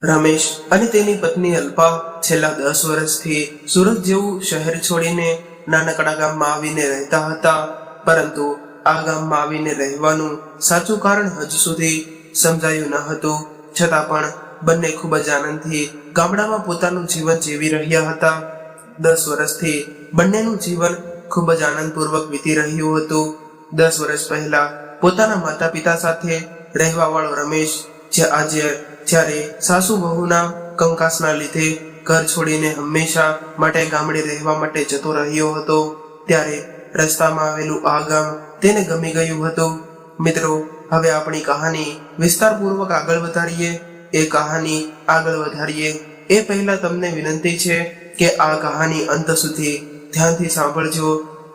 રમેશ અને તેની પત્ની અલ્પા છેલ્લા 10 વર્ષથી સુરત જેવું શહેર છોડીને નાનકડા ગામમાં આવીને રહેતા હતા, પરંતુ આ ગામમાં આવીને રહેવાનું સાચું કારણ હજુ સુધી સમજાયું ન હતું. છતાં પણ બંને ખૂબ જ આનંદથી ગામડામાં પોતાનું જીવન જીવી રહ્યા હતા. 10 વર્ષથી બંનેનું જીવન ખૂબ જ આનંદપૂર્વક વીતી રહ્યું હતું. 10 વર્ષ પહેલા પોતાના માતા પિતા સાથે રહેવા વાળો રમેશ જ્યારે સાસુ વહુના કંકાસના લીધે ઘર છોડીને હંમેશા માટે ગામડે રહેવા માટે જતો રહ્યો હતો, ત્યારે રસ્તામાં આવેલું આ ગામ તેને ગમી ગયું હતું. મિત્રો, હવે આપણી કહાની વિસ્તારપૂર્વક આગળ વધારીએ એ પહેલા તમને વિનંતી છે કે આ કહાની અંત સુધી ધ્યાનથી સાંભળજો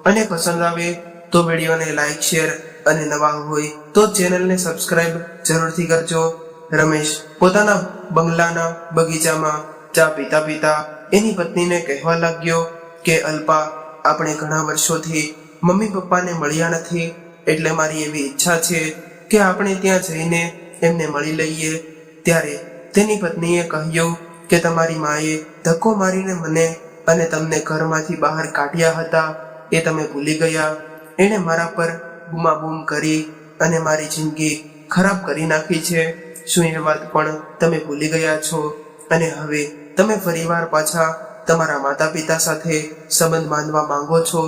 અને પસંદ આવે તો વિડીયોને લાઈક, શેર અને નવા હોય તો ચેનલને સબસ્ક્રાઇબ જરૂરથી કરજો. રમેશ પોતાના બંગલાના બગીચામાં ચા પીતા પીતા એની પત્નીને કહેવા લાગ્યો કે અલ્પા, આપણે ઘણા વર્ષોથી મમ્મી પપ્પાને મળ્યા નથી, એટલે મારી એવી ઈચ્છા છે કે આપણે ત્યાં જઈને એમને મળી લઈએ. ત્યારે તેની પત્નીએ કહ્યું કે તમારી માએ ધક્કો મારીને મને અને તમને ઘરમાંથી બહાર કાઢ્યા હતા, એ તમે ભૂલી ગયા. એણે મારા પર બૂમાબૂમ કરી અને મારી જિંદગી ખરાબ કરી નાખી છે. શું એ વાત પણ તમે ભૂલી ગયા છો અને હવે તમે ફરીવાર પાછા તમારા માતા પિતા સાથે સંબંધ બાંધવા માંગો છો?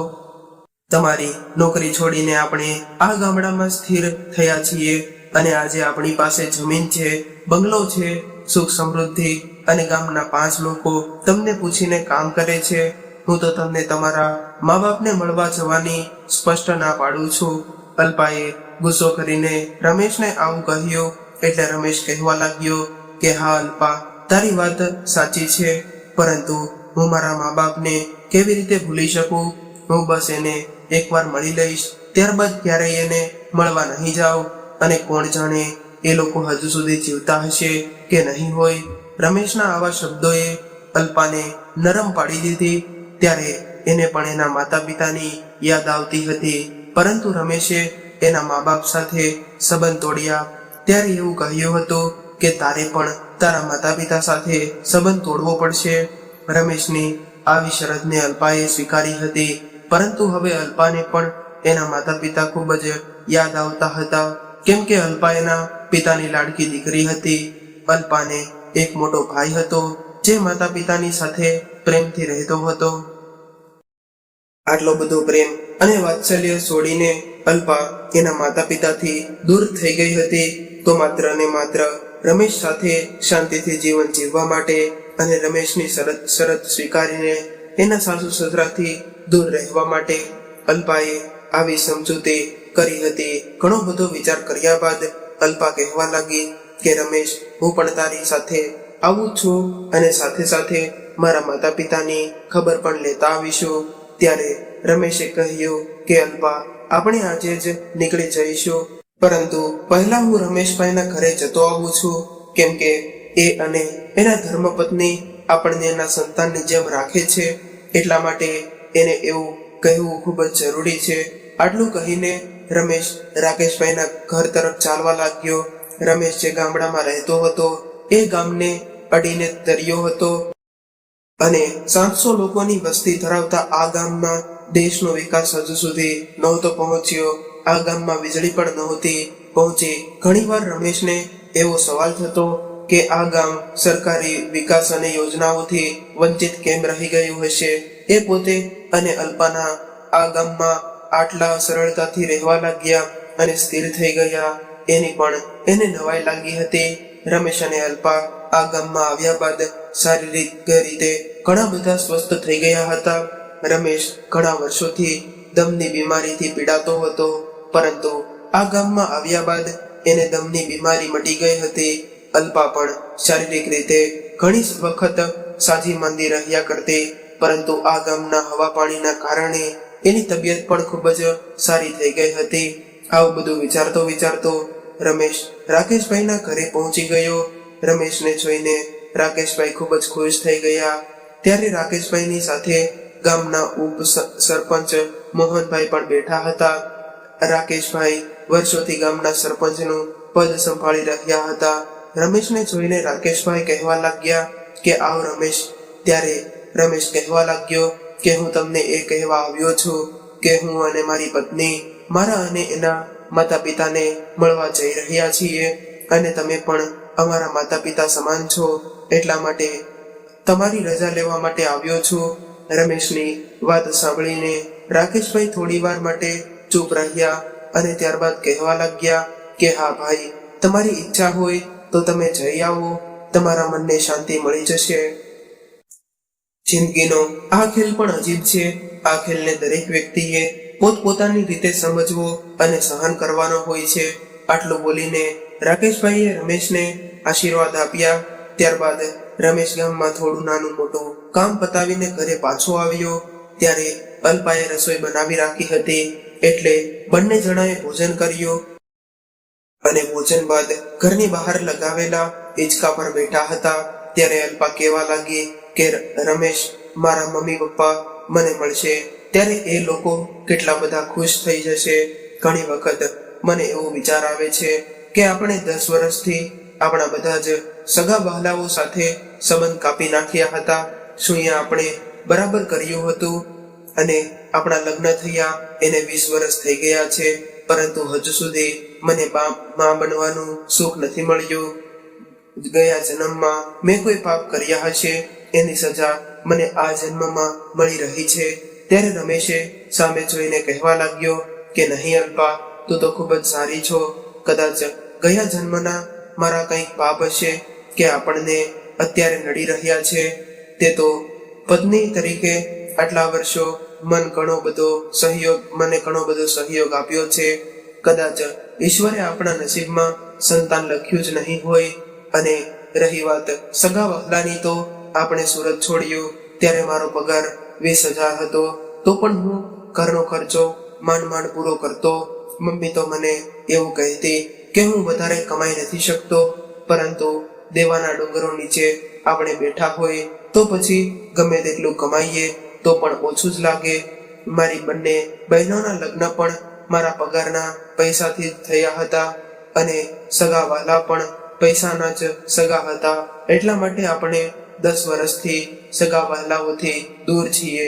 તમારી નોકરી છોડીને આપણે આ ગામડામાં સ્થિર થયા છીએ અને આજે આપણી પાસે જમીન છે, બંગલો છે, સુખ સમૃદ્ધિ અને ગામના 5 લોકો તમને પૂછીને કામ કરે છે. હું તો તમને તમારા મા બાપને મળવા જવાની સ્પષ્ટ ના પાડું છું. અલ્પાએ ગુસ્સો કરીને રમેશને આવું કહ્યું એટલે રમેશ કહેવા લાગ્યો કે હા અલ્પા, તારી વાત સાચી છે, પરંતુ હું મારા મા બાપને કેવી રીતે ભૂલી શકું? હું બસ એને એકવાર મળી લઈશ, ત્યારબાદ ક્યારેય એને મળવા નહીં જાઉં, અને કોણ જાણે એ લોકો હજુ સુધી જીવતા હશે કે નહીં હોય. રમેશના આવા શબ્દોએ અલ્પાને નરમ પાડી દીધી. ત્યારે એને પણ એના માતા પિતાની યાદ આવતી હતી, પરંતુ રમેશે એના મા બાપ સાથે સંબંધ તોડ્યા. ત્યારે એવું કહ્યું હતું કે તારે પણ તારા માતા પિતા સાથે સંબંધ તોડવો પડશે. રમેશની આવી શરતને અલ્પાએ સ્વીકારી હતી, પરંતુ હવે અલ્પાને પણ એના માતા પિતા ખૂબ જ યાદ આવતા હતા, કેમ કે અલ્પા એના પિતાની લાડકી દીકરી હતી. અલ્પાને એક મોટો ભાઈ હતો જે માતા પિતાની સાથે પ્રેમથી રહેતો હતો. આટલો બધો પ્રેમ અને વાત્સલ્ય છોડીને અલ્પા એના માતા પિતાથી દૂર થઈ ગઈ હતી, તો માત્ર ને માત્ર રમેશ સાથે શાંતિથી જીવન જીવવા માટે અને રમેશની શરત સ્વીકારીને એના સાસુ સસરાથી દૂર રહેવા માટે અલ્પાએ આવી સમજૂતી કરી હતી. ઘણો બધો વિચાર કર્યા બાદ અલ્પા કહેવા લાગી કે રમેશ, હું પણ તારી સાથે આવું છું અને સાથે સાથે મારા માતા પિતાની ખબર પણ લેતા આવીશું. ત્યારે રમેશે કહ્યું કે અલ્પા, આપણે આજે જ નીકળી જઈશું, પરંતુ પહેલા હું રમેશભાઈના ઘરે જતો આવું છું, કેમ કે એ અને એના ધર્મપત્ની આપણને એના સંતાનની જેમ રાખે છે, એટલા માટે એને એવું કહેવું ખૂબ જ જરૂરી છે. આટલું કહીને રમેશ રાકેશભાઈના ઘર તરફ ચાલવા લાગ્યો. રમેશ જે ગામડામાં રહેતો હતો એ ગામને અડીને દરિયો હતો અને 700 લોકોની વસ્તી ધરાવતા આ ગામમાં દેશનો વિકાસ હજુ સુધી નહોતો પહોંચ્યો. આ ગામમાં વીજળી પણ નહોતી પહોંચી. ઘણીવાર રમેશને એવો સવાલ થતો કે આ ગામ સરકારી વિકાસ અને યોજનાઓથી વંચિત કેમ રહી ગયું હશે. એ પોતે અને અલ્પાના આ ગામમાં આટલા સરળતાથી રહેવા લાગ્યા અને સ્થિર થઈ ગયા એની પણ એને નવાઈ લાગી હતી. રમેશ અને અલ્પા આ ગામમાં આવ્યા બાદ શારીરિક રીતે ઘણા બધા સ્વસ્થ થઈ ગયા હતા. રમેશ ઘણા વર્ષોથી દમની બીમારીથી પીડાતો હતો, પરંતુ આ ગામમાં આવ્યા બાદ એને દમની બીમારી મટી ગઈ હતી. અલ્પા પણ શારીરિક રીતે ઘણી વખત સાજી માંદી રહ્યા કરતી, પરંતુ આ ગામના હવા પાણીના કારણે એની તબિયત પણ ખૂબ જ સારી થઈ ગઈ હતી. આવું બધું વિચારતો રમેશ રાકેશભાઈના ઘરે પહોંચી ગયો. રમેશને જોઈને રાકેશભાઈ ખૂબ જ ખુશ થઈ ગયા. ત્યારે રાકેશભાઈની સાથે ગામના ઉપ સરપંચ મોહનભાઈ પણ બેઠા હતા. રાકેશભાઈ વર્ષોથી ગામના સરપંચનું પદ સંભાળી રહ્યા હતા. રમેશને જોઈને રાકેશભાઈ કહેવા લાગ્યા કે આવ રમેશ. ત્યારે રમેશ કહેવા લાગ્યો કે હું તમને એ કહેવા આવ્યો છું કે હું અને મારી પત્ની મારા અને એના માતા પિતાને મળવા જઈ રહ્યા છીએ અને તમે પણ અમારા માતા પિતા સમાન છો, એટલા માટે તમારી રજા લેવા માટે આવ્યો છું. રમેશની વાત સાંભળીને રાકેશભાઈ થોડી વાર માટે ચૂપ રહ્યા અને ત્યારબાદ કહેવા લાગ્યા કે હા ભાઈ, તમારી ઈચ્છા હોય તો તમે જઈ આવો, તમારા મનને શાંતિ મળી જશે. જિંદગીનો આ ખેલ પણ અજીબ છે. આ ખેલને દરેક વ્યક્તિએ પોતપોતાની રીતે સમજવો અને સહન કરવાનો હોય છે. આટલું બોલીને રાકેશભાઈએ રમેશને આશીર્વાદ આપ્યા. ત્યારબાદ રમેશ ગામમાં થોડું નાનું મોટું કામ પતાવીને ઘરે પાછો આવ્યો. ત્યારે અલ્પાએ રસોઈ બનાવી રાખી હતી, એટલે બંને જણાએ ભોજન કર્યું અને ભોજન બાદ ઘરની બહાર લગાવેલા હિંચકા પર બેઠા હતા. ત્યારે અલ્પા કહેવા લાગી કે રમેશ, મારા મમ્મી પપ્પા મને મળશે ત્યારે એ લોકો કેટલા બધા ખુશ થઈ જશે. ઘણી વખત મને એવો વિચાર આવે છે કે આપણે 10 વર્ષથી આપણા બધા જ સગા વહાલાઓ સાથે સંબંધ કાપી નાખ્યા હતા. શું એ આપણે બરાબર કર્યું હતું? અને આપણા લગ્ન થયા એને 20 વર્ષ થઈ ગયા છે, પરંતુ હજુ સુધી મને મા બનવાનું સુખ નથી મળ્યું. ગયા જન્મમાં મેં કોઈ પાપ કર્યા હશે, એની સજા મને આ જન્મમાં મળી રહી છે. ત્યારે રમેશે સામે જોઈને કહેવા લાગ્યો કે નહીં અલ્પા, તું તો ખૂબ જ સારી છો. કદાચ ગયા જન્મના મારા કંઈક પાપ હશે કે આપણને અત્યારે નડી રહ્યા છે. તે તો પત્ની તરીકે આટલા વર્ષો મને ઘણો બધો સહયોગ આપ્યો છે. કદાચ ઈશ્વરે આપણા નસીબમાં સંતાન લખ્યું જ નહીં હોય. અને રહી વાત સગા વહાલાની, તો આપણે સુરત છોડ્યું ત્યારે મારો પગાર 20,000 હતો, તો પણ હું ઘરનો ખર્ચો માંડ પૂરો કરતો. મમ્મી તો મને એવું કહેતી કે હું વધારે કમાઈ નથી શકતો, પરંતુ દેવાના ડુંગરો નીચે આપણે બેઠા હોય તો પછી ગમે તેટલું કમાઈએ તો પણ ઓછું જ લાગે. મારી બંને બહેનોના લગ્ન પણ મારા પગારના પૈસાથી જ થયા હતા અને સગા વહાલા પણ પૈસાના જ સગા હતા. એટલા માટે આપણે 10 વર્ષથી સગા વહાલાઓથી દૂર છીએ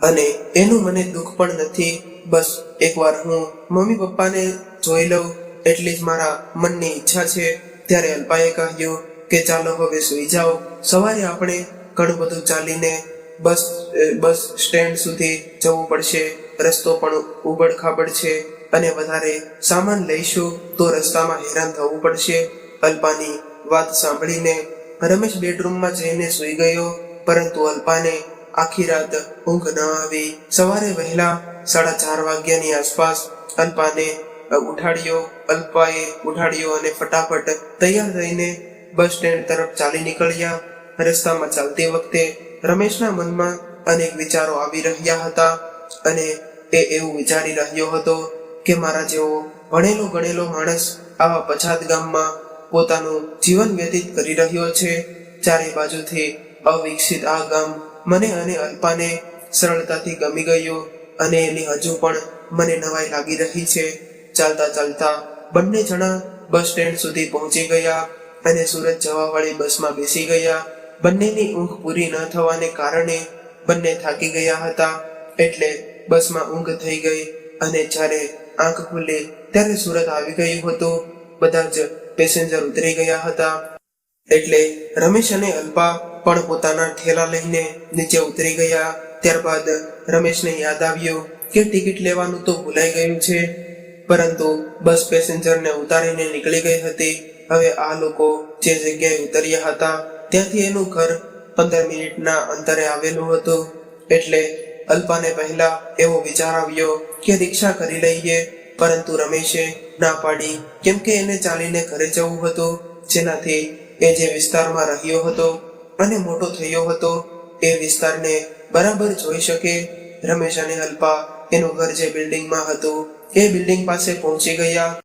અને એનું મને દુઃખ પણ નથી. બસ એકવાર હું મમ્મી પપ્પાને જોઈ લઉં એટલી જ મારા મનની ઈચ્છા છે. ત્યારે અલ્પાએ કહ્યું કે ચાલો હવે સૂઈ જાઓ, સવારે આપણે ઘણું બધું ચાલીને બસ સ્ટેન્ડ સુધી જવું પડશે. રસ્તો પણ ઉબડ ખાબડ છે અને વધારે સામાન લઈશું તો રસ્તામાં હેરાન થવું પડશે. અલ્પાની વાત સાંભળીને રમેશ બેડરૂમમાં જઈને સૂઈ ગયો, પરંતુ અલ્પાને આખી રાત ઊંઘ ન આવી. સવારે વહેલા 4:30 વાગ્યાની આસપાસ અલ્પાએ ઉઠાડ્યો અને ફટાફટ તૈયાર થઈને બસ સ્ટેન્ડ તરફ ચાલી નીકળ્યા. રસ્તામાં ચાલતી વખતે રમેશના મનમાં અનેક વિચારો આવી રહ્યા હતા અને એ એવું વિચારી રહ્યો હતો કે મારા જેવો ભણેલો ગણેલો માણસ આવા પછાત ગામમાં પોતાનું જીવન વ્યતીત કરી રહ્યો છે. ચારે બાજુથી અવિકસિત આ ગામ મને અને અલ્પાને સરળતાથી ગમી ગયું અને એની હજુ પણ મને નવાઈ લાગી રહી છે. ચાલતા ચાલતા બંને જણા બસ સ્ટેન્ડ સુધી પહોંચી ગયા અને સુરત જવાવાળી બસમાં બેસી ગયા. બંનેની ઊંઘ પૂરી ન થવાને કારણે બંને થાકી ગયા હતા, એટલે બસમાં ઊંઘ થઈ ગઈ અને જ્યારે આંખ ખુલી ત્યારે સુરત આવી ગયું હતું. બધા જ પેસેન્જર ઉતરી ગયા હતા, એટલે રમેશ અને અલ્પા પણ પોતાના ઠેલા લઈને નીચે ઉતરી ગયા. ત્યારબાદ રમેશને યાદ આવ્યું કે ટિકિટ લેવાનું તો ભૂલાઈ ગયું છે, પરંતુ બસ પેસેન્જરને ઉતારીને નીકળી ગઈ હતી. હવે આ લોકો જે જગ્યાએ ઉતર્યા હતા ત્યાંથી એનું ઘર 15 મિનિટના અંતરે આવેલું હતું. એટલે અલ્પાને પહેલા એવો વિચાર આવ્યો કે રિક્ષા કરી લઈએ, પરંતુ રમેશે ના પાડી, કેમ કે એને ચાલીને ઘરે જવું હતું, જેનાથી એ જે વિસ્તારમાં રહ્યો હતો અને મોટો થયો હતો એ વિસ્તારને બરાબર જોઈ શકે. રમેશ અને અલ્પા એનું ઘર જે બિલ્ડિંગમાં હતું એ બિલ્ડિંગ પાસે પહોંચી ગયા.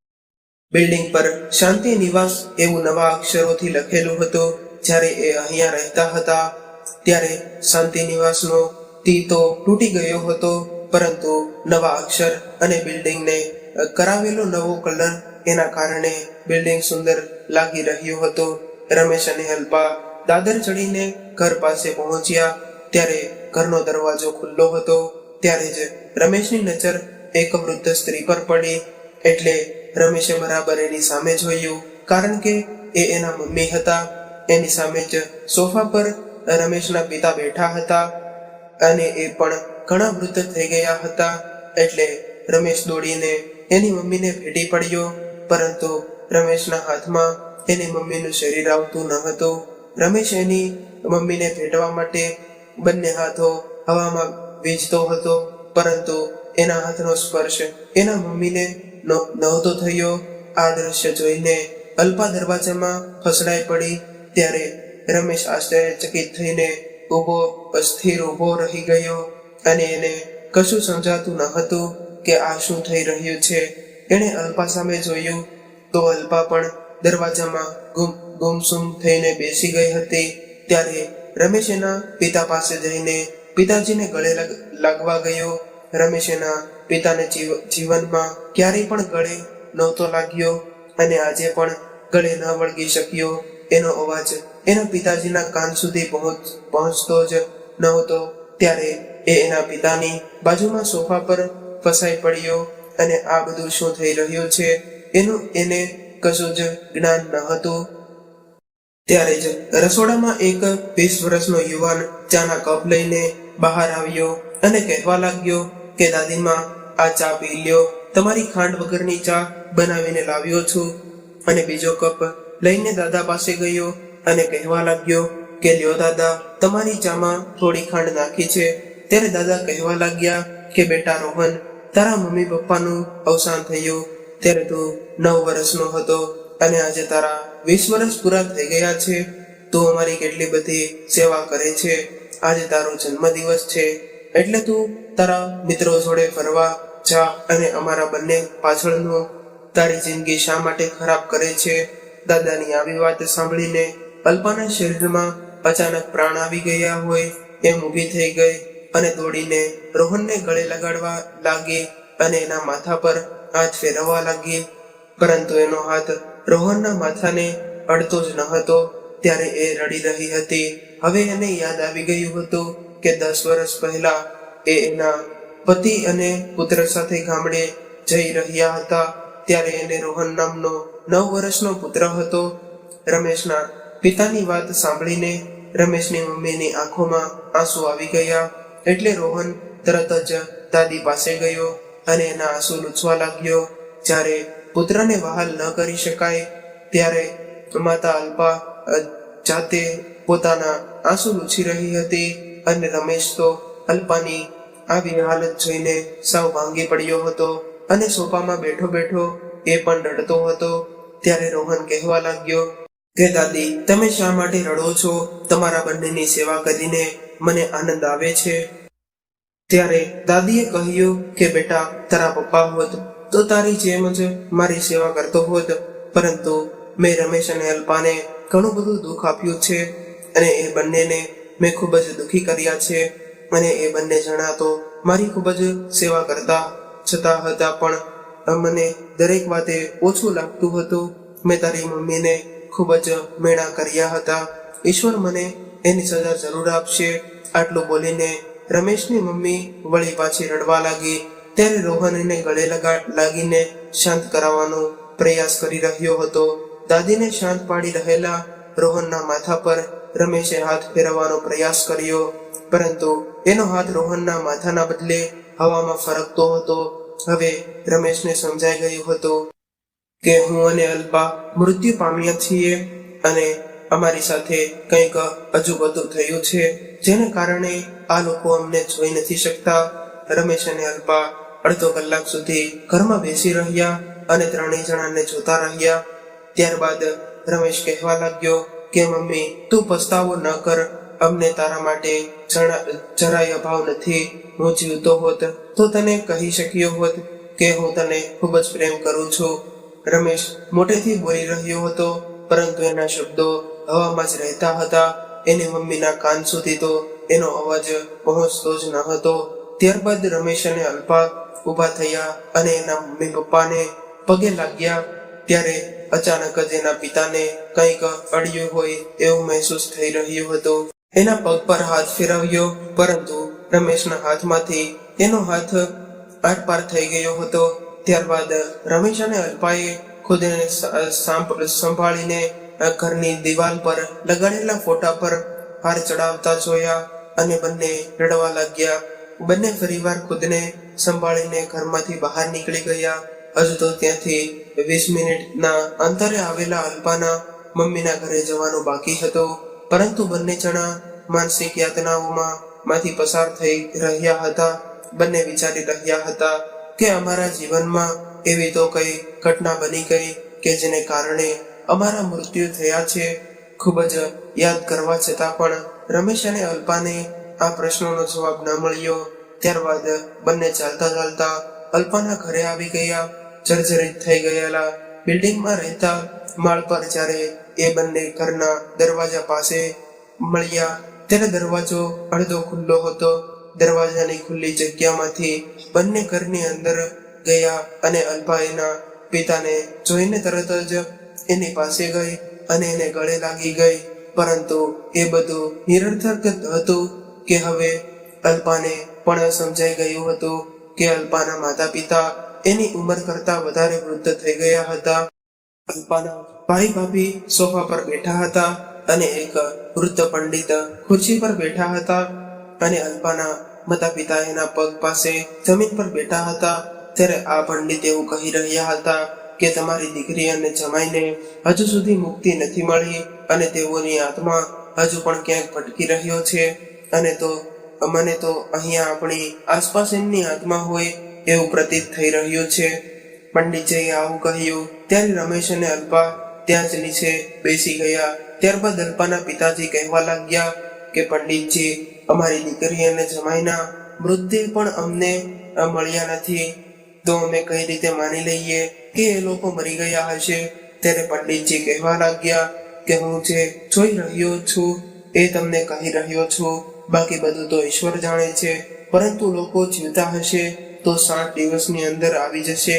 બિલ્ડિંગ પર શાંતિ નિવાસ એવું નવા અક્ષરોથી લખેલું હતું. જ્યારે એ અહીંયા રહેતા હતા ત્યારે શાંતિ નિવાસનો તી તો તૂટી ગયો હતો, પરંતુ નવા અક્ષર અને બિલ્ડિંગને કરાવેલો નવો કલર, એના કારણે બિલ્ડિંગ સુંદર લાગી રહ્યો હતો. રમેશ અને અલ્પા દાદર ચડીને ઘર પાસે પહોંચ્યા ત્યારે ઘરનો દરવાજો ખુલ્લો હતો. ત્યારે જ રમેશની નજર એક વૃદ્ધ સ્ત્રી પર પડી. એટલે રમેશે બરાબર એની સામે જોયું, કારણ કે એ એના મમ્મી હતા. એની સામે જ સોફા પર રમેશના પિતા બેઠા હતા અને એ પણ ઘણા વૃદ્ધ થઈ ગયા હતા. એટલે રમેશ દોડીને એની મમ્મીને ભેટી પડ્યો, પરંતુ રમેશના હાથમાં એની મમ્મીનું શરીર આવતું ન હતું. રમેશ એની મમ્મીને ભેટવા માટે બંને હાથો હવામાં વીંઝતો હતો, પરંતુ એના હાથનો સ્પર્શ એના મમ્મીને નહોતો થયો. આ દ્રશ્ય જોઈને અલ્પા દરવાજામાં ફસડાઈ પડી. ત્યારે રમેશ આશ્ચર્યચકિત થઈને અસ્થિર ઊભો રહી ગયો અને એને કશું સમજાતું ન હતું કે આ શું થઈ રહ્યું છે. એણે અલ્પા સામે જોયું તો અલ્પા પણ દરવાજામાં ગુમસુમ થઈને બેસી ગઈ હતી. ત્યારે રમેશ એના પિતા પાસે જઈને પિતાજીને ગળે લાગવા ગયો. રમેશ એના પિતાને જીવનમાં ક્યારેય પણ ગળે નહોતો લાગ્યો અને આજે પણ ગળે ન વળગી શક્યો. એનો અવાજ એના પિતાજીના કાન સુધી પહોંચતો જ નહોતો. ત્યારે એ એના પિતાની બાજુમાં સોફા પર ફસાઈ પડ્યો અને આ બધું શું થઈ રહ્યું છે એનું એને કશું જ જ્ઞાન ન હતું. ત્યારે જ રસોડામાં એક 20 વર્ષનો યુવાન ચાના કપ લઈને બહાર આવ્યો અને કહેવા લાગ્યો કે દાદીમાં, આ ચા પી લ્યો, તમારી ખાંડ વગરની ચા બનાવીને લાવ્યો છું. અને બીજો કપ લઈને દાદા પાસે ગયો અને કહેવા લાગ્યો કે લ્યો દાદા, તમારી ચામાં થોડી ખાંડ નાખી છે. ત્યારે દાદા કહેવા લાગ્યા કે બેટા રોહન, તારા મમ્મી પપ્પાનું અવસાન થયું ત્યારે તું 9 વર્ષનો હતો અને આજે તારા 20 વર્ષ પૂરા થઈ ગયા છે. તું અમારી કેટલી બધી સેવા કરે છે. આજે તારો જન્મદિવસ છે એટલે તું તારા મિત્રો જોડે ફરવા જા અને અમારા બંને પાછળનું તારી જિંદગી શા માટે ખરાબ કરે છે. દાદાની આવી વાત સાંભળીને અલ્પાના શરીરમાં અચાનક પ્રાણ આવી ગયા હોય એમ ઊભી થઈ ગઈ અને દોડીને રોહનને ગળે લગાડવા લાગી અને એના માથા પર હાથ ફેરવવા લાગી, પરંતુ એનો હાથ રોહનના માથાને અડતો જ ન હતો. ત્યારે એ રડી રહી હતી. હવે એને યાદ આવી ગયું હતું કે 10 વર્ષ પહેલા એ એના પતિ અને પુત્ર સાથે ગામડે જઈ રહ્યા હતા. ત્યારે એને રોહન નામનો 9 વર્ષનો પુત્ર હતો. રમેશના પિતાની વાત સાંભળીને રમેશની મમ્મીની આંખોમાં આંસુ આવી ગયા. એટલે રોહન તરત જ દાદી પાસે ગયો અને એના આંસુ લૂછવા લાગ્યો. જ્યારે પુત્રને વહાલ ન કરી શકાય ત્યારે માતા અલ્પા જાતે પોતાના આંસુ લૂછી રહી હતી અને રમેશ તો અલ્પાની આવી હાલત જોઈને સાવ ભાંગી પડ્યો હતો અને સોફામાં બેઠો બેઠો એ પણ રડતો હતો. ત્યારે રોહન કહેવા લાગ્યો કે દાદી, તમે શા માટે રડો છો? તમારા બંનેની સેવા કરીને મને આનંદ આવે છે. ત્યારે દાદીએ કહ્યું કે બેટા, તારા પપ્પા હોત તો તારી જેમ જ મારી સેવા કરતો હોત, પરંતુ મેં રમેશ અને અલ્પાને ઘણું બધું દુઃખ આપ્યું છે અને એ બંનેને મેં ખૂબ જ દુઃખી કર્યા છે. અને એ બંને જણા તો મારી ખૂબ જ સેવા કરતા છતાં હતા, પણ મને દરેક વાતે ઓછું લાગતું હતું. મેં તારી મમ્મીને ખૂબ જ મેણા કર્યા હતા. ઈશ્વર મને એની સજા જરૂર આપશે. આટલું બોલીને રમેશની મમ્મી વળી પાછી રડવા લાગી. ત્યારે રોહન એને ગળે લાગીને શાંત કરાવવાનો પ્રયાસ કરી રહ્યો હતો. દાદીને શાંત પાડી રહેલા રોહનના માથા પર રમેશે હાથ ફેરવવાનો પ્રયાસ કર્યો, પરંતુ એનો હાથ રોહનના માથાના બદલે હવામાં ફરકતો હતો. હવે રમેશને સમજાઈ ગયું હતું કે હું અને અલ્પા મૃત્યુ પામ્યા છીએ અને અમારી સાથે કંઈક અજુગતું થયું છે, જેને કારણે આ લોકો અમને જોઈ નથી શકતા. રમેશ અને અલ્પા અડધો કલાક સુધી ઘરમાં બેસી રહ્યા અને ત્રણેય જણાને જોતા રહ્યા. ત્યારબાદ રમેશ કહેવા લાગ્યો કે મમ્મી, તું પસ્તાવો ન કર. અમને તારા માટે જરાય અભાવ નથી. હું જીવતો હોત તો તને કહી શક્યો હોત કે હું તને ખૂબ જ પ્રેમ કરું છું. રમેશ મોટેથી બોલી રહ્યો હતો, પરંતુ એના શબ્દો હવામાં જ રહેતા હતા. એની મમ્મીના કાન સુધી તો એનો અવાજ પહોંચતો જ ન હતો. ત્યારબાદ રમેશ અને અલ્પા ઊભા થયા અને એના મમ્મી પપ્પાને પગે લાગ્યા. ત્યારે અચાનક જ એના પિતાને કંઈક અડ્યું હોય એવું મહેસૂસ થઈ રહ્યું હતું. એના પગ પર હાથ ફેરવ્યો, પરંતુ રમેશના હાથમાંથી એનો હાથ આરપાર થઈ ગયો હતો. ત્યારબાદ રમેશ અને અલ્પાએ ખુદને સંભાળીને ઘરની દિવાલ પર લગાડેલા ફોટા પર હાર ચડાવતા જોયા અને બંને રડવા લાગ્યા. બંને ફરીવાર ખુદને સંભાળીને ઘરમાંથી બહાર નીકળી ગયા. હજુ તો ત્યાંથી 20 મિનિટના અંતરે આવેલા અલ્પાના મમ્મીના ઘરે જવાનું બાકી હતું, પરંતુ બંને જણા માનસિક યાતનાઓમાંથી પસાર થઈ રહ્યા હતા. બંને વિચારી રહ્યા હતા કે અમારા જીવનમાં એવી તો કઈ ઘટના બની ગઈ કે જેને કારણે અમારા મૃત્યુ થયા છે. ખૂબ જ યાદ કરવા છતાં પણ રમેશ અને અલ્પાને આ પ્રશ્નોનો જવાબ ન મળ્યો. ત્યારબાદ બંને ચાલતા ચાલતા અલ્પાના ઘરે આવી ગયા. જર્જરિત થઈ ગયેલા બિલ્ડિંગમાં રહેતા માળ પર જ્યારે એ બંને ઘરના દરવાજા પાસે મળ્યા ત્યારે દરવાજો અડધો ખુલ્લો હતો. દરવાજાની ખુલ્લી જગ્યામાંથી બંને ઘરની અંદર ગયા અને અલ્પા એના પિતાને જોઈને તરત જ એની પાસે ગઈ અને એને ગળે લાગી ગઈ. પરંતુ એ બધું નિરર્થક હતું કે હવે અલ્પાને પણ સમજાઈ ગયું હતું કે અલ્પાના માતા પિતા એની ઉંમર કરતા વધારે વૃદ્ધ થઈ ગયા હતા. અલ્પાના ભાઈ ભાભી સોફા પર બેઠા હતા અને એક વૃદ્ધ પંડિત ખુરશી પર બેઠા હતા અને અલ્પાના માતા પિતા એના પગ પાસે જમીન પર બેઠા હતા. ત્યારે આ પંડિત એવું કહી રહ્યા હતા કે તમારી દીકરી અને જમાઈને હજુ સુધી મુક્તિ નથી મળી અને તેઓની આત્મા હજુ પણ ક્યાંક ભટકી રહ્યો છે અને તો મને તો અહીંયા આપણી આસપાસ એમની આત્મા હોય એવું પ્રતીત થઈ રહ્યું છે. પંડિતજીએ આવું કહ્યું ત્યારે રમેશ અને અલ્પા ત્યાં જ નીચે બેસી ગયા. ત્યારબાદ અલ્પાના પિતાજી કહેવા લાગ્યા કે પંડિતજી, અમારી દીકરી અને જમાઈના મૃતદેહ પણ અમને મળ્યા નથી, તો અમે કઈ રીતે માની લઈએ કે એ લોકો મરી ગયા હશે? ત્યારે પંડિતજી કહેવા લાગ્યા કે હું જે જોઈ રહ્યો છું એ તમને કહી રહ્યો છું, બાકી બધું તો ઈશ્વર જાણે છે. પરંતુ લોકો જીવતા હશે તો 7 દિવસની અંદર આવી જશે.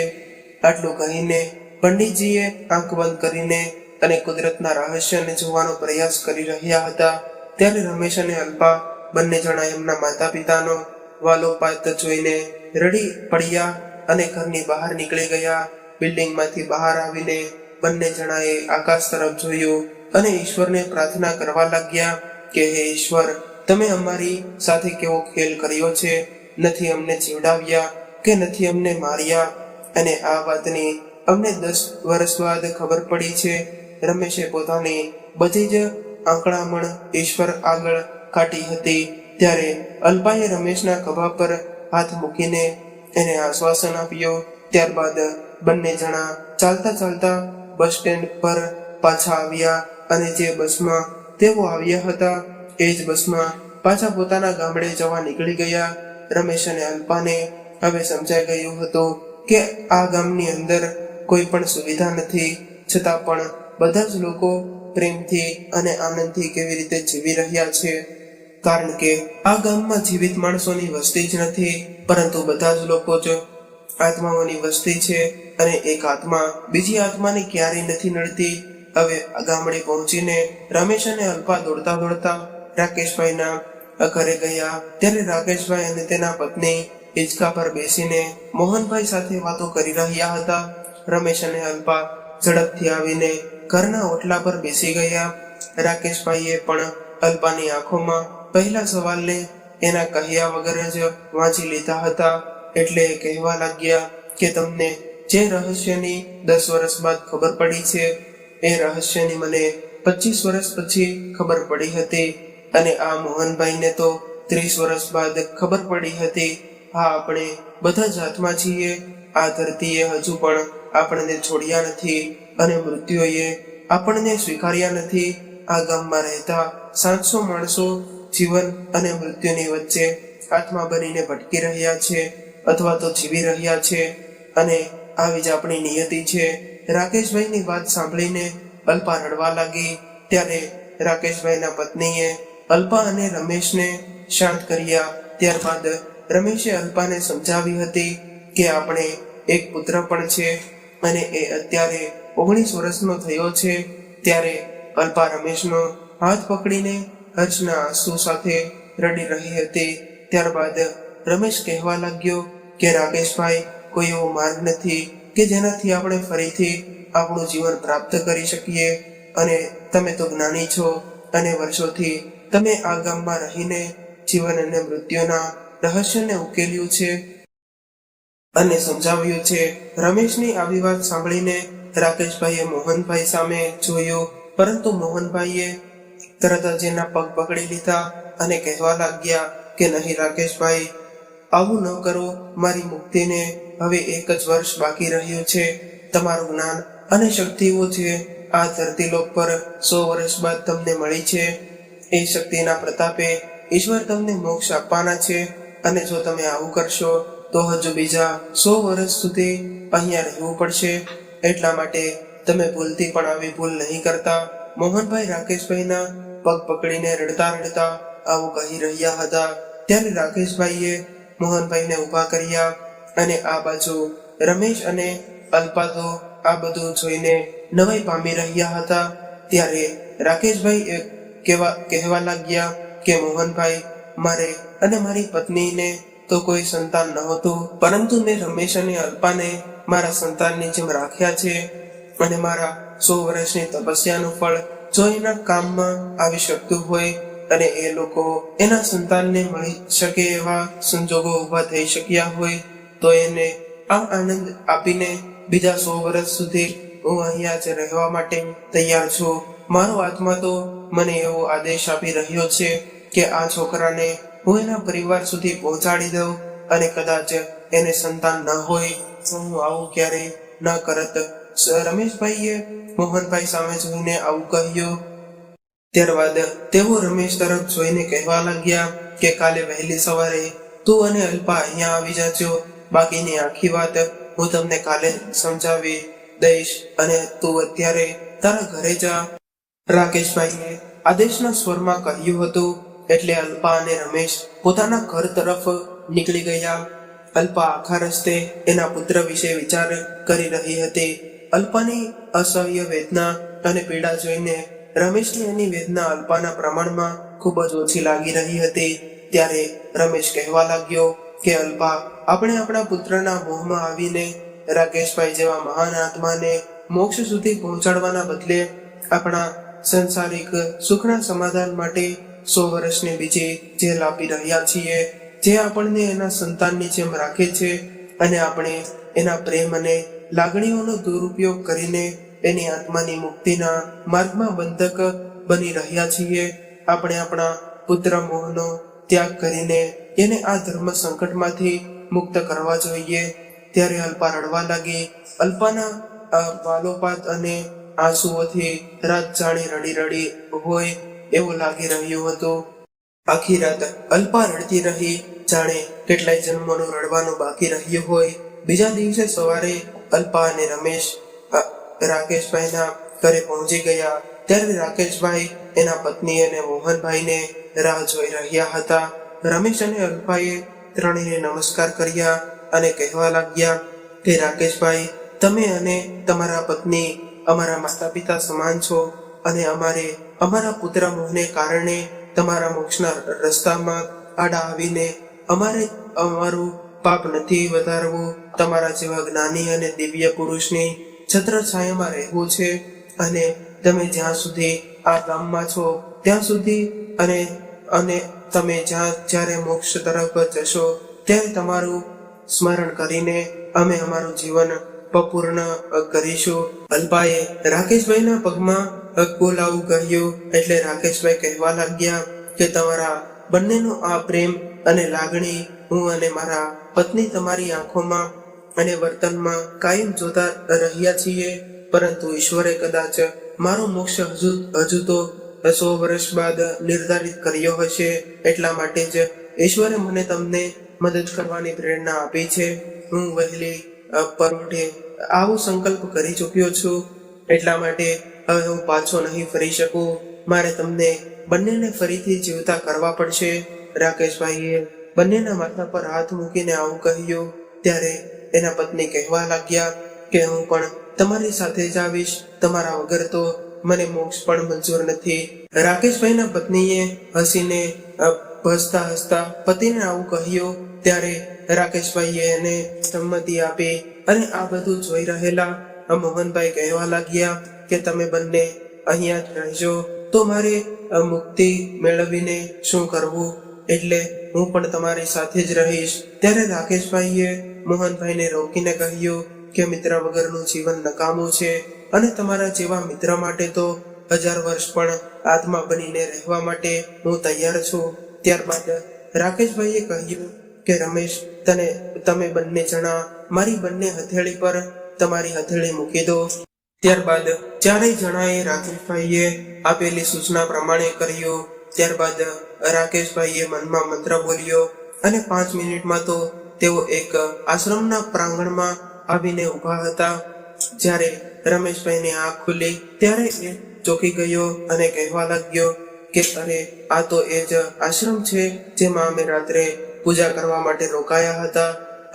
આટલું કહીને પંડિતજીએ આંખ બંધ કરીને અને કુદરતના રહસ્યને જોવાનો પ્રયાસ કરી રહ્યા હતા. ત્યારે રમેશ અને અલ્પા બંને જણા એમના માતા પિતાનો વાલોપાત જોઈને રડી પડ્યા અને ઘરની બહાર નીકળી ગયા. બિલ્ડિંગમાંથી બહાર આવીને બંને જણાએ આકાશ તરફ જોયું અને ઈશ્વરને પ્રાર્થના કરવા લાગ્યા કે હે ઈશ્વર, તમે અમારી સાથે કેવો ખેલ કર્યો છે. નથી અમને જીવડાવ્યા કે નથી અમને માર્યા, અને આ વાતની અમને 10 વર્ષ બાદ ખબર પડી છે. રમેશે પોતાની બધી જ આંકડામણ ઈશ્વર આગળ કાઢી હતી. ત્યારે અલ્પાએ રમેશના ખભા પર હાથ મૂકીને એને આશ્વાસન આપ્યું. ત્યારબાદ બંને જણા ચાલતા ચાલતા બસ સ્ટેન્ડ પર પાછા આવ્યા અને જે બસમાં તેઓ આવ્યા હતા એ જ બસમાં પાછા પોતાના ગામડે જવા નીકળી ગયા. રમેશ અને અલ્પાને હવે સમજાઈ ગયું હતું કે આ ગામની અંદર કોઈ પણ સુવિધા નથી, છતાં પણ બધા જ લોકો પ્રેમથી અને આનંદથી કેવી રીતે જીવી રહ્યા છે. કારણ કે આ ગામમાં જીવિત માણસોની વસ્તી જ નથી, પરંતુ બધા જ લોકો જ આત્માઓની વસ્તી છે અને એક આત્મા બીજી આત્માને ક્યારેય નથી નડતી. હવે ગામડે પહોંચીને રમેશ અને અલ્પા દોડતા દોડતા રાકેશભાઈના ઘરે ગયા. ત્યારે રાકેશભાઈ અને તેના પત્ની હિંચકા પર બેસીને મોહનભાઈ સાથે વાતો કરી રહ્યા હતા. રમેશ અને અલ્પા ઝડપથી આવીને ઘરના ઓટલા પર બેસી ગયા. રાકેશભાઈએ પણ અલ્પાની આંખોમાં પહેલા સવાલને એના કહ્યા વગર જ વાંચી લીધા હતા. એટલે કહેવા લાગ્યા કે તમને જે રહસ્યની 10 વર્ષ બાદ ખબર પડી છે એ રહસ્યની મને 25 વર્ષ પછી ખબર પડી હતી, અને આ મોહનભાઈને તો 30 વર્ષ બાદ ખબર પડી હતી. હા, આપણે બધા જ આત્મા છીએ. આ ધરતીએ હજુ પણ આપણને છોડ્યા નથી અને મૃત્યુએ આપણને સ્વીકાર્યા નથી. આ ગામમાં રહેતા 700 માણસો જીવન અને મૃત્યુની વચ્ચે આત્મા બનીને ભટકી રહ્યા છે અથવા તો જીવી રહ્યા છે, અને આવી જ આપણી નિયતિ છે. રાકેશભાઈની વાત સાંભળીને અલ્પા રડવા લાગી. ત્યારે રાકેશભાઈના પત્નીએ અલ્પા અને રમેશને શાંત કર્યા. ત્યારબાદ રમેશે અલ્પાને સમજાવી હતી કે આપણે એક પુત્ર પણ છે અને એ અત્યારે 19 વર્ષનો થયો છે ત્યારે અલ્પા રમેશનો હાથ પકડીને હર્ષના આંસુ સાથે રડી રહી હતી. ત્યારબાદ રમેશ કહેવા લાગ્યો કે રાકેશભાઈ, કોઈ એવો માર્ગ નથી કે જેનાથી આપણે ફરીથી આપણું જીવન પ્રાપ્ત કરી શકીએ, અને તમે તો જ્ઞાની છો અને વર્ષોથી તમે આ ગામમાં રહીને જીવન અને મૃત્યુના રહસ્યને ઉકેલ્યું છે અને સમજાવ્યું છે. રમેશની આવી વાત સાંભળીને રાકેશભાઈએ મોહનભાઈ સામે જોયું, પરંતુ મોહનભાઈએ તરત જ એના પગ પકડી લીધા અને કહેવા લાગ્યા કે નહીં રાકેશભાઈ, આવું ન કરો. મારી મુક્તિને હવે 1 જ વર્ષ બાકી રહ્યું છે. તમારું જ્ઞાન અને શક્તિઓ છે આ ધરતીલોક પર 100 વર્ષ બાદ તમને મળી છે. એ શક્તિના પ્રતાપે ઈશ્વર તમને મોક્ષ આપવાના છે, અને જો તમે આવું કરશો તો હજુ બીજા 100 વર્ષ સુધી અહીંયા રહેવું પડશે. એટલા માટે તમે ભૂલથી પણ આવી ભૂલ નહીં કરતા. મોહનભાઈ રાકેશભાઈના પગ પકડીને રડતા રડતા આવું કહી રહ્યા હતા. ત્યારે રાકેશભાઈએ મોહનભાઈને ઊભા કર્યા અને આ બાજુ રમેશ અને અલ્પા તો આ બધું જોઈને નવાઈ પામી રહ્યા હતા. ત્યારે રાકેશભાઈ કહેવા લાગ્યા કે મોહનભાઈ, મારે અને મારી પત્નીને તો કોઈ સંતાન નહોતું, પરંતુ મેં રમેશ અને અલ્પાને મારા સંતાનની જેમ રાખ્યા છે, અને મારા 100 વર્ષની તપસ્યાનું ફળ જો એના કામમાં આવી શકતું હોય અને એ લોકો એના સંતાનને મળી શકે એવા સંજોગો ઊભા થઈ શક્યા હોય તો એને આ આનંદ આપીને બીજા 100 વર્ષ સુધી હું અહીંયા જ રહેવા માટે તૈયાર છું. મારો આત્મા તો મને એવો આદેશ આપી રહ્યો છે કે આ છોકરાને હું એના પરિવાર સુધી પહોંચાડી દઉં, અને કદાચ એને સંતાન ન હોય તો હું આવું ક્યારેય ન કરત. રમેશભાઈએ મોહનભાઈ સામે જોઈને આવું કહ્યું. ત્યારબાદ તેઓ રમેશ તરફ જોઈને કહેવા લાગ્યા કે કાલે વહેલી સવારે તું અને અલ્પા અહીંયા આવી જાજો. બાકીની આખી વાત હું તમને કાલે સમજાવી દઈશ, અને તું અત્યારે તારા ઘરે જા. રાકેશભાઈએ આદેશના સ્વરમાં કહ્યું હતું એટલે અલ્પા અને રમેશ પોતાના ઘર તરફ નીકળી ગયા. અલ્પા આખા રસ્તે એના પુત્ર વિશે વિચાર કરી રહી હતી. અલ્પાની અસહ્ય વેદના અને પીડા જોઈને રમેશની એની વેદના અલ્પાના પ્રમાણમાં ખૂબ જ ઓછી લાગી રહી હતી. ત્યારે રમેશ કહેવા લાગ્યો કે અલ્પા, આપણે આપણા પુત્રના મોહમાં આવીને રાકેશભાઈ જેવા મહાન આત્માને મોક્ષ સુધી પહોંચાડવાના બદલે આપણા સંસારિક સુખના સમાધાન માટે 100 વર્ષની બીજી જેલ આપી રહ્યા છીએ, જે આપણને એના સંતાનની જેમ રાખે છે, અને આપણે એના પ્રેમ અને લાગણીઓનો દુરુપયોગ કરીને એની આત્માની મુક્તિના માર્ગમાં બંધક બની રહ્યા છીએ. આપણે આપણા પુત્ર મોહનો ત્યાગ કરીને એને આ ધર્મ સંકટમાંથી મુક્ત કરવા જોઈએ. ત્યારે અલ્પા રડવા લાગી. અલ્પાના વાલોપાત અને આંસુઓથી રાત જાણી રડી રડી હોય એવું લાગી રહ્યું હતું. આખી રાત અલ્પા રડતી રહી, જાણે કેટલાય જન્મોનું રડવાનું બાકી રહ્યું હોય. બીજા દિવસે સવારે અલ્પા અને રમેશ રાકેશભાઈના ઘરે પહોંચી ગયા. ત્યારે રાકેશભાઈ એના પત્ની અને મોહનભાઈને રાહ જોઈ રહ્યા હતા. રમેશ અને અલ્પાએ ત્રણેયને નમસ્કાર કર્યા અને કહેવા લાગ્યા કે રાકેશભાઈ, તમે અને તમારા પત્ની અમારા માતા પિતા સમાન છો, અને અમારે અમારા પુત્ર મોહને કારણે તમારા મોક્ષના રસ્તામાં આડા આવીને અમારું પાપ નથી વધારવું. તમારા જેવા જ્ઞાની અને દિવ્ય પુરુષની છત્રછાયામાં રહેવું છે, અને તમે જ્યાં સુધી આ ગામમાં છો ત્યાં સુધી અને તમે જ્યારે મોક્ષ તરફ જશો ત્યારે તમારું સ્મરણ કરીને અમે અમારું જીવન પૂર્ણ કરીશું. અલ્પાએ રાકેશભાઈના પગમાં બોલાવું કહ્યું એટલે રાકેશભાઈ કહેવા લાગ્યા કે તમારા બંનેનો આ પ્રેમ અને લાગણી હું અને મારા પત્ની તમારી આંખોમાં અને વર્તનમાં કાયમ જોતા રહ્યા છીએ, પરંતુ ઈશ્વરે કદાચ મારો મોક્ષ હજુ તો 100 વર્ષ બાદ નિર્ધારિત કર્યો હશે. એટલા માટે જ ઈશ્વરે મને તમને મદદ કરવાની પ્રેરણા આપી છે. હું વહેલી પરોઢે આવો સંકલ્પ કરી ચૂક્યો છું, એટલા માટે હવે હું પાછો નહીં ફરી શકું. મારે તમને બંનેને ફરીથી જીવતા કરવા પડશે. રાકેશભાઈએ બંનેના માથા પર હાથ મૂકીને આવું કહ્યું. ત્યારે એના પત્ની કહેવા લાગ્યા કે હું પણ તમારી સાથે જ આવીશ, તમારા વગર તો મને મોક્ષ પણ મંજૂર નથી. રાકેશભાઈના પત્નીએ હસીને હસતા હસતા પતિને આવું કહ્યું ત્યારે રાકેશભાઈએ એને સંમતિ આપી. અને આ બધું જોઈ રહેલા મોહનભાઈ કહેવા લાગ્યા કે તમે બંને અહીંયા જ રહેજો, તો મારે મુક્તિ મેળવીને શું કરવું, એટલે હું પણ તમારી સાથે જ રહીશ. ત્યારે રાકેશભાઈએ મોહનભાઈને રોકીને કહ્યું કે મિત્ર વગરનું જીવન નકામું છે અને તમારા જેવા મિત્ર માટે તો 1000 વર્ષ પણ આત્મા બનીને રહેવા માટે હું તૈયાર છું. ત્યારબાદ રાકેશભાઈએ કહ્યું કે રમેશ, તમે બંને જણા મારી બંને હથેળી પર તમારી હથેળી મૂકી દો. ત્યારબાદ ચારેય જણાએ રાકેશભાઈએ આપેલી સૂચના પ્રમાણે કર્યું. ત્યારબાદ રાકેશભાઈએ મનમાં મંત્ર બોલ્યો અને 5 મિનિટમાં તો તેઓ એક આશ્રમના પ્રાંગણમાં આવીને ઊભા હતા. જ્યારે રમેશભાઈની આંખ ખુલી ત્યારે એ ચોંકી ગયો અને કહેવા લાગ્યો કે અરે, આ તો એ જ આશ્રમ છે જેમાં અમે રાત્રે પૂજા કરવા માટે રોકાયા હતા.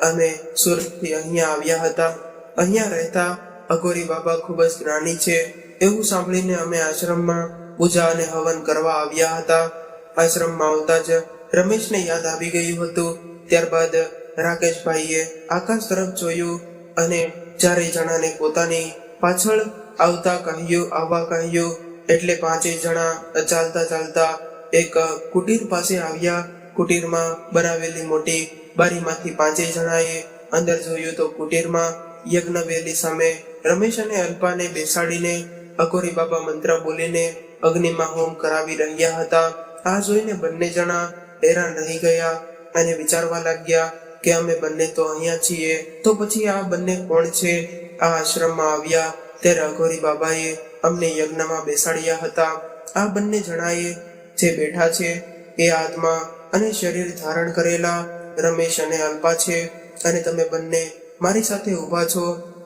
અમે સુરતથી અહીંયા આવ્યા હતા. અહીંયા રહેતા અઘોરી બાબા ખૂબ જ જ્ઞાની છે એવું સાંભળીને અમે આશ્રમમાં પૂજા અને હવન કરવા આવ્યા હતા. આશ્રમમાં આવતા જ રમેશને યાદ આવી ગયું હતું. ત્યારબાદ રાકેશભાઈએ આકાશ તરફ જોયું અને ચારેય જણાને પોતાની પાછળ આવવા કહ્યું. એટલે 5 જણા ચાલતા ચાલતા એક કુટીર પાસે આવ્યા. કુટીરમાં બનાવેલી મોટી બારીમાંથી 5 જણાએ અંદર જોયું તો કુટીરમાં યજ્ઞવેલી સામે રમેશ અને અલ્પાને બેસાડીને અઘોરી બાબા મંત્ર બોલીને અગ્નિમાં હોમ કરાવી રહ્યા હતા. આ જોઈને બંને જણા હેરાન રહી ગયા અને વિચારવા લાગ્યા કે અમે બંને તો અહીંયા છીએ, તો પછી આ બંને કોણ છે? આ આશ્રમમાં આવ્યા ત્યારે અઘોરી બાબાએ અમને યજ્ઞમાં બેસાડ્યા હતા. આ બંને જણાએ જે બેઠા છે એ આત્મા અને શરીર ધારણ કરેલા રમેશ અને અલ્પા છે, અને તમે બંને મારી સાથે ઊભા છો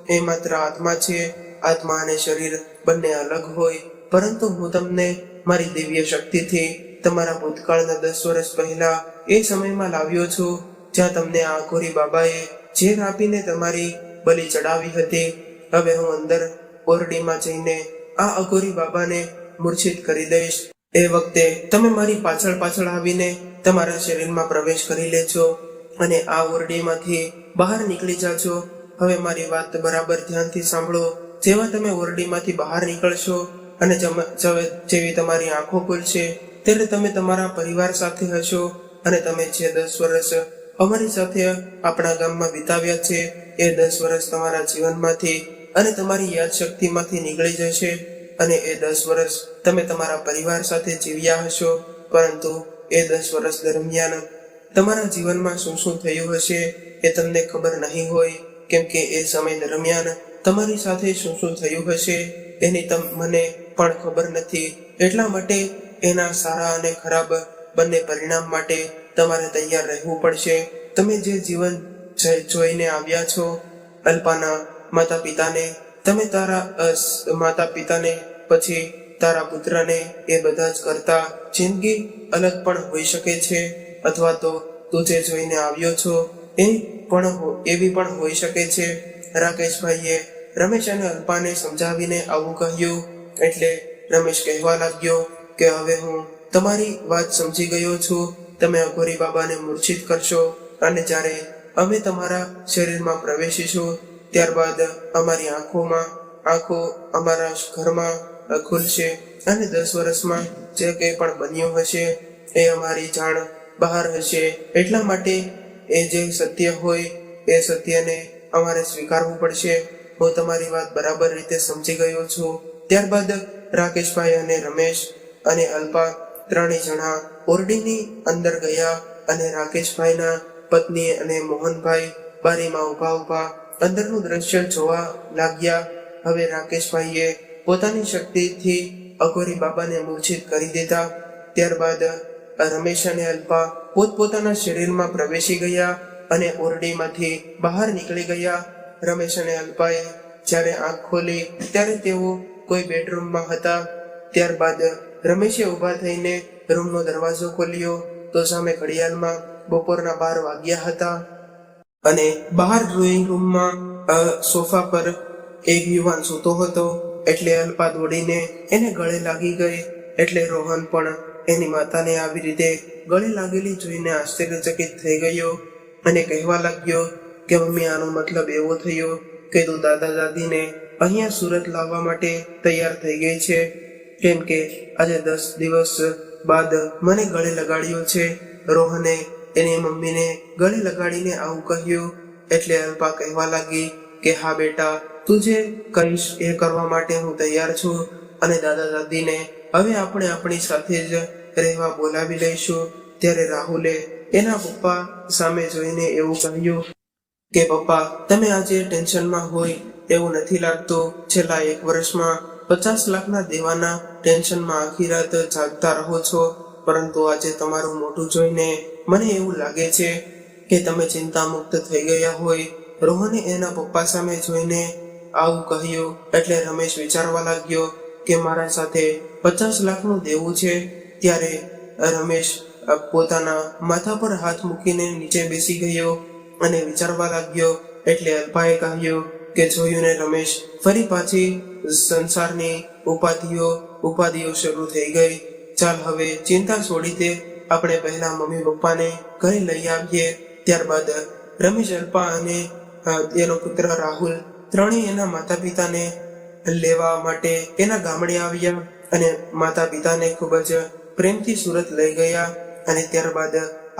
એ માત્ર આત્મા છે. આત્મા અને શરીર બંને અલગ હોય, પરંતુ હું તમને મારી દિવ્ય શક્તિથી તમારા ભૂતકાળના 10 વર્ષ પહેલા એ સમયમાં લાવ્યો છું જ્યાં તમને આ અઘોરી બાબાએ ઝેર આપીને તમારી બલિ ચડાવી હતી. હવે હું અંદર ઓરડીમાં જઈને આ અઘોરી બાબાને મૂર્છિત કરી દઈશ. એ વખતે તમે મારી પાછળ પાછળ આવીને તમારા શરીરમાં પ્રવેશ કરી લેજો અને આ ઓરડીમાંથી બહાર નીકળી જાજો. હવે મારી વાત બરાબર ધ્યાનથી સાંભળો. જેવા તમે ઓરડીમાંથી બહાર નીકળશો અને જેવી તમારી આંખો ખુલશે ત્યારે તમે તમારા પરિવાર સાથે હશો અને તમે જે 10 વર્ષ અમારી સાથે આપણા ગામમાં વિતાવ્યા છે એ 10 વર્ષ તમારા જીવનમાંથી અને તમારી યાદશક્તિમાંથી નીકળી જશે અને એ 10 વર્ષ તમે તમારા પરિવાર સાથે જીવ્યા હશો. પરંતુ એ 10 વર્ષ દરમિયાન તમારા જીવનમાં શું શું થયું હશે એ તમને ખબર નહીં હોય, કેમ કે એ સમય દરમિયાન તમારી સાથે શું શું થયું હશે એની મને પણ ખબર નથી. એટલા માટે એના સારા અને ખરાબ બંને પરિણામ માટે તમારે તૈયાર રહેવું પડશે. તમે જે જીવન જોઈને આવ્યા છો, અલ્પાના માતા પિતાને, તમે તારા માતા પિતાને, પછી તારા પુત્રને, એ બધા જ કરતા જિંદગી અલગ પણ હોઈ શકે છે, અથવા તો તું જે જોઈને આવ્યો છો એવી પણ હોઈ શકે છે. રાકેશભાઈએ રમેશ અને અલ્પાને સમજાવીને આવું કહ્યું. એટલે રમેશ કહેવા લાગ્યો કે હવે હું તમારી વાત સમજી ગયો છું. તમે અઘોરી બાબાને મૂર્છિત કરશો અને જ્યારે અમે તમારા શરીરમાં પ્રવેશીશું ત્યારબાદ અમારી આંખો અમારા ઘરમાં ખુલશે અને 10 વર્ષમાં જે કંઈ પણ બન્યું હશે એ અમારી જાણ બહાર હશે. એટલા માટે એ જે સત્ય હોય એ સત્યને અમારે સ્વીકારવું પડશે. હું તમારી વાત બરાબર રીતે સમજી ગયો છું. ત્યારબાદ રાકેશભાઈ અને રમેશ અને અલ્પા 3 જણા ઓરડીની અંદર ગયા અને રાકેશભાઈના પત્ની અને મોહનભાઈ બારીમાં ઊભા અંદરનું દ્રશ્ય જોવા લાગ્યા. હવે રાકેશભાઈએ પોતાની શક્તિથી અઘોરી બાબાને મૂર્છિત કરી દીધા. ત્યારબાદ રમેશ અને અલ્પા પોતપોતાના શરીરમાં પ્રવેશી ગયા અને ઓરડીમાંથી બહાર નીકળી ગયા. રમેશ અને અલ્પાએ જ્યારે આંખ ખોલી ત્યારે તેઓ કોઈ બેડરૂમમાં હતા. ત્યારબાદ રમેશે ઊભા થઈને રૂમનો દરવાજો ખોલ્યો તો સામે ઘડિયાળમાં બપોરના 12 વાગ્યા હતા અને બહાર ડ્રોઈંગ રૂમમાં સોફા પર એક યુવાન સૂતો હતો એટલે અલ્પા દોડીને એને ગળે લાગી ગઈ. એટલે રોહન પણ એની માતાને આવી રીતે ગળે લાગેલી જોઈને આશ્ચર્યચકિત થઈ ગયો અને કહેવા લાગ્યો કે મમ્મી, આનો મતલબ એવો થયો કે તું દાદા દાદીને અહીંયા સુરત લાવવા માટે તૈયાર થઈ ગઈ છે, કેમ કે આજે 10 દિવસ બાદ મને ગળે લગાડ્યો છે. રોહને એની મમ્મીને ગળે લગાડીને આવું કહ્યું. એટલે અલ્પા કહેવા લાગી કે હા બેટા, તું જે કહીશ એ કરવા માટે હું તૈયાર છું. અને દાદા દાદીને હવે આપણે આપણી સાથે જ રહેવા બોલાવી લઈશું. ત્યારે રાહુલે એના પપ્પા સામે જોઈને એવું કહ્યું કે પપ્પા, તમે આજે ટેન્શનમાં હોય એવું નથી લાગતું. છેલ્લા 1 વર્ષમાં 50 લાખના દેવાના ટેન્શનમાં આખી રાત જાગતા રહો છો, પરંતુ આજે તમારું મોઢું જોઈને મને એવું લાગે છે કે તમે ચિંતા મુક્ત થઈ ગયા હોય. રોહને એના પપ્પા સામે જોઈને આવું કહ્યું. એટલે રમેશ વિચારવા લાગ્યો કે મારા સાથે 50 લાખનું દેવું છે. ત્યારે રમેશ પોતાના માથા પર હાથ મૂકીને નીચે બેસી ગયો અને વિચારવા લાગ્યો. એટલે અલ્પાએ કહ્યું કે જોયું ને રમેશ, ફરી પાછી સંસારની ઉપાધિઓ શરૂ થઈ ગઈ. ચાલ હવે ચિંતા છોડી દે, આપણે પહેલા મમ્મી પપ્પાને ઘરે લઈ આવીએ. ત્યારબાદ રમેશ, અલ્પા અને એનો પુત્ર રાહુલ ત્રણેય એના માતા પિતાને લેવા માટે એના ગામડે આવ્યા અને માતા પિતાને ખૂબ જ પ્રેમથી સુરત લઈ ગયા. અને ત્યારબાદ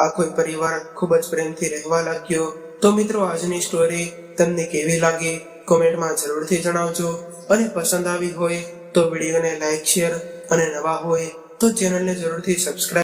આખો પરિવાર ખૂબ જ પ્રેમથી રહેવા લાગ્યો. તો મિત્રો, આજની સ્ટોરી તમને કેવી લાગી કોમેન્ટમાં જરૂરથી જણાવજો. અને પસંદ આવી હોય તો વિડીયોને લાઈક, શેર અને નવા હોય તો ચેનલને જરૂરથી સબસ્ક્રાઇબ